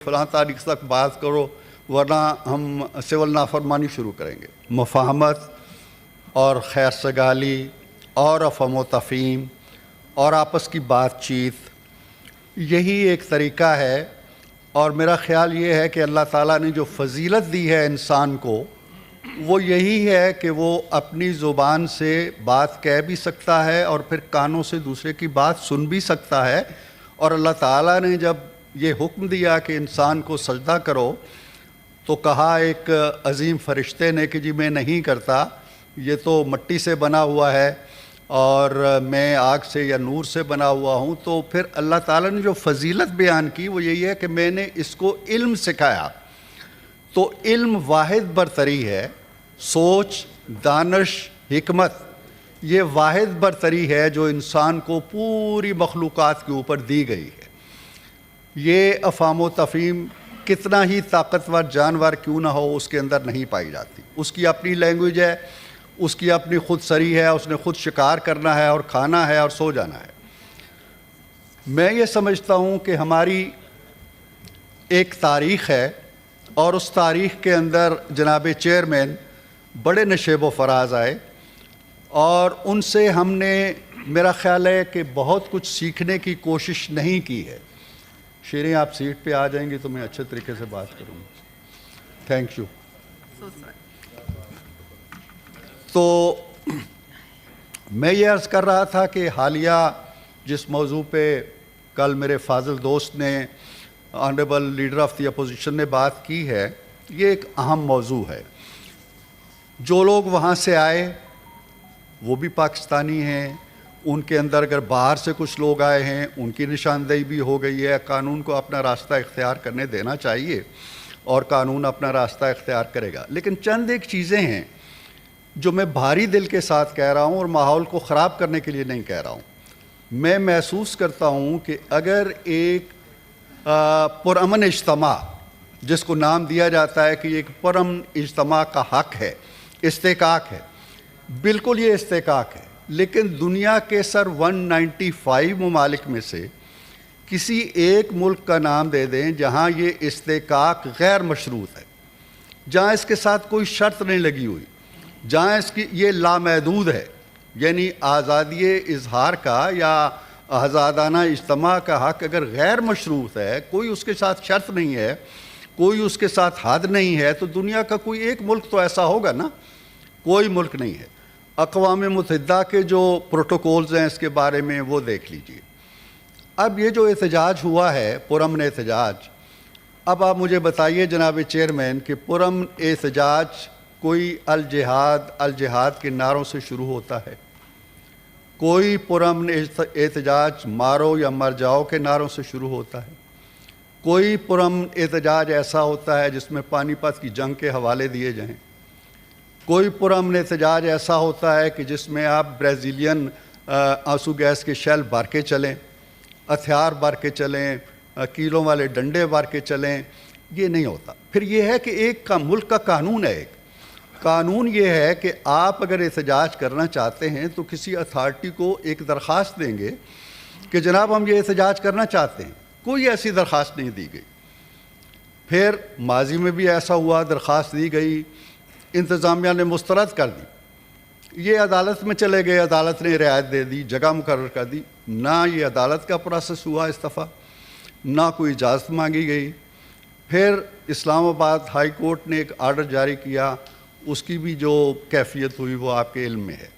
فلاں تاریخ تک بات کرو ورنہ ہم سول نافرمانی شروع کریں گے۔ مفاہمت اور خیر سگالی اور افہام و تفہیم اور آپس کی بات چیت، یہی ایک طریقہ ہے۔ اور میرا خیال یہ ہے کہ اللہ تعالیٰ نے جو فضیلت دی ہے انسان کو، وہ یہی ہے کہ وہ اپنی زبان سے بات کہہ بھی سکتا ہے اور پھر کانوں سے دوسرے کی بات سن بھی سکتا ہے۔ اور اللہ تعالیٰ نے جب یہ حکم دیا کہ انسان کو سجدہ کرو تو کہا ایک عظیم فرشتے نے کہ جی میں نہیں کرتا، یہ تو مٹی سے بنا ہوا ہے اور میں آگ سے یا نور سے بنا ہوا ہوں۔ تو پھر اللہ تعالیٰ نے جو فضیلت بیان کی وہ یہی ہے کہ میں نے اس کو علم سکھایا۔ تو علم واحد برتری ہے، سوچ، دانش، حکمت، یہ واحد برتری ہے جو انسان کو پوری مخلوقات کے اوپر دی گئی ہے۔ یہ افہام و تفہیم کتنا ہی طاقتور جانور کیوں نہ ہو اس کے اندر نہیں پائی جاتی۔ اس کی اپنی لینگویج ہے، اس کی اپنی خود سری ہے، اس نے خود شکار کرنا ہے اور کھانا ہے اور سو جانا ہے۔ میں یہ سمجھتا ہوں کہ ہماری ایک تاریخ ہے اور اس تاریخ کے اندر جناب چیئرمین بڑے نشیب و فراز آئے اور ان سے ہم نے میرا خیال ہے کہ بہت کچھ سیکھنے کی کوشش نہیں کی ہے۔ شیریں آپ سیٹ پہ آ جائیں گی تو میں اچھے طریقے سے بات کروں گا۔ Thank you. تو میں یہ عرض کر رہا تھا کہ حالیہ جس موضوع پہ کل میرے فاضل دوست نے، honourable leader of the opposition نے بات کی ہے، یہ ایک اہم موضوع ہے۔ جو لوگ وہاں سے آئے وہ بھی پاکستانی ہیں، ان کے اندر اگر باہر سے کچھ لوگ آئے ہیں ان کی نشاندہی بھی ہو گئی ہے۔ قانون کو اپنا راستہ اختیار کرنے دینا چاہیے اور قانون اپنا راستہ اختیار کرے گا۔ لیکن چند ایک چیزیں ہیں جو میں بھاری دل کے ساتھ کہہ رہا ہوں اور ماحول کو خراب کرنے کے لیے نہیں کہہ رہا ہوں۔ میں محسوس کرتا ہوں کہ اگر ایک پرامن اجتماع، جس کو نام دیا جاتا ہے کہ یہ ایک پرامن اجتماع کا حق ہے، استحقاق ہے، بالکل یہ استحقاق ہے، لیکن دنیا کے سر 195 ممالک میں سے کسی ایک ملک کا نام دے دیں جہاں یہ استحقاق غیر مشروط ہے، جہاں اس کے ساتھ کوئی شرط نہیں لگی ہوئی، جہاں اس کی یہ لامحدود ہے، یعنی آزادی اظہار کا یا آزادانہ اجتماع کا حق اگر غیر مشروط ہے، کوئی اس کے ساتھ شرط نہیں ہے، کوئی اس کے ساتھ حد نہیں ہے، تو دنیا کا کوئی ایک ملک تو ایسا ہوگا نا؟ کوئی ملک نہیں ہے۔ اقوام متحدہ کے جو پروٹوکولز ہیں اس کے بارے میں وہ دیکھ لیجئے۔ اب یہ جو احتجاج ہوا ہے، پرامن احتجاج، اب آپ مجھے بتائیے جناب چیئرمین کہ پرامن احتجاج کوئی الجہاد کے نعروں سے شروع ہوتا ہے؟ کوئی پرامن احتجاج مارو یا مر جاؤ کے نعروں سے شروع ہوتا ہے؟ کوئی پرامن احتجاج ایسا ہوتا ہے جس میں پانی پت کی جنگ کے حوالے دیے جائیں؟ کوئی پرامن احتجاج ایسا ہوتا ہے کہ جس میں آپ برازیلین آنسو گیس کے شیل بھر کے چلیں، ہتھیار بھر کے چلیں، کیلوں والے ڈنڈے بھر کے چلیں؟ یہ نہیں ہوتا۔ پھر یہ ہے کہ ایک ملک کا قانون ہے، ایک قانون یہ ہے کہ آپ اگر احتجاج کرنا چاہتے ہیں تو کسی اتھارٹی کو ایک درخواست دیں گے کہ جناب ہم یہ احتجاج کرنا چاہتے ہیں۔ کوئی ایسی درخواست نہیں دی گئی۔ پھر ماضی میں بھی ایسا ہوا، درخواست دی گئی، انتظامیہ نے مسترد کر دی، یہ عدالت میں چلے گئے، عدالت نے رعایت دے دی، جگہ مقرر کر دی، نہ یہ عدالت کا پروسیس ہوا اس دفعہ، نہ کوئی اجازت مانگی گئی۔ پھر اسلام آباد ہائی کورٹ نے ایک آرڈر جاری کیا، اس کی بھی جو کیفیت ہوئی وہ آپ کے علم میں ہے۔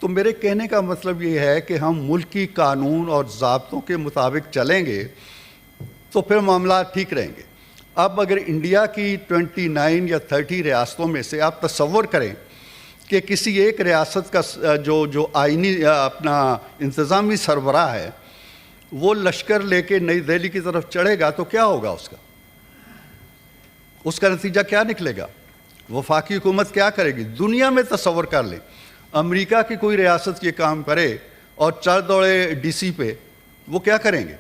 تو میرے کہنے کا مطلب یہ ہے کہ ہم ملکی قانون اور ضابطوں کے مطابق چلیں گے تو پھر معاملات ٹھیک رہیں گے۔ اب اگر انڈیا کی 29 یا 30 ریاستوں میں سے آپ تصور کریں کہ کسی ایک ریاست کا جو آئینی اپنا انتظامی سربراہ ہے وہ لشکر لے کے نئی دہلی کی طرف چڑھے گا تو کیا ہوگا؟ اس کا نتیجہ کیا نکلے گا؟ وفاقی حکومت کیا کرے گی؟ دنیا میں تصور کر لیں، امریکہ کی کوئی ریاست یہ کام کرے اور چل دوڑے ڈی سی پہ، وہ کیا کریں گے؟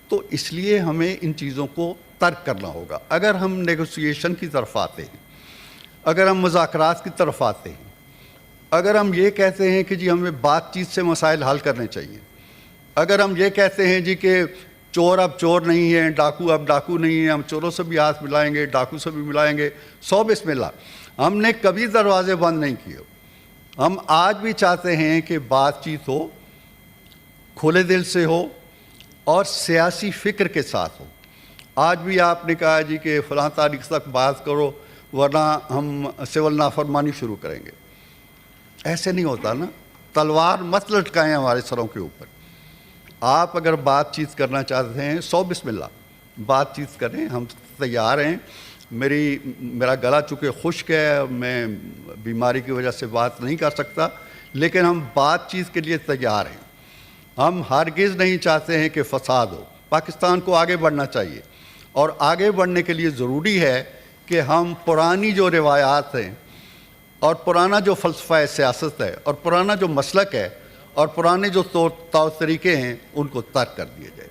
تو اس لیے ہمیں ان چیزوں کو ترک کرنا ہوگا۔ اگر ہم نیگوسیشن کی طرف آتے ہیں، اگر ہم مذاکرات کی طرف آتے ہیں، اگر ہم یہ کہتے ہیں کہ جی ہمیں بات چیت سے مسائل حل کرنے چاہیے، اگر ہم یہ کہتے ہیں جی کہ چور اب چور نہیں ہیں، ڈاکو اب ڈاکو نہیں ہیں، ہم چوروں سے بھی ہاتھ ملائیں گے، ڈاکو سے بھی ملائیں گے، سو بسم اللہ۔ ہم نے کبھی دروازے بند نہیں کیے۔ ہم آج بھی چاہتے ہیں کہ بات چیت ہو، کھلے دل سے ہو اور سیاسی فکر کے ساتھ ہو۔ آج بھی آپ نے کہا جی کہ فلاں تاریخ تک بات کرو ورنہ ہم سول نافرمانی شروع کریں گے۔ ایسے نہیں ہوتا نا، تلوار مت لٹکائیں ہمارے سروں کے اوپر۔ آپ اگر بات چیت کرنا چاہتے ہیں، سو بسم اللہ بات چیت کریں، ہم تیار ہیں۔ میرا گلا چونکہ خشک ہے، میں بیماری کی وجہ سے بات نہیں کر سکتا، لیکن ہم بات چیت کے لیے تیار ہیں۔ ہم ہرگز نہیں چاہتے ہیں کہ فساد ہو۔ پاکستان کو آگے بڑھنا چاہیے، اور آگے بڑھنے کے لیے ضروری ہے کہ ہم پرانی جو روایات ہیں اور پرانا جو فلسفہ سیاست ہے اور پرانا جو مسلک ہے اور پرانے جو طور طریقے ہیں ان کو ترک کر دیے جائے۔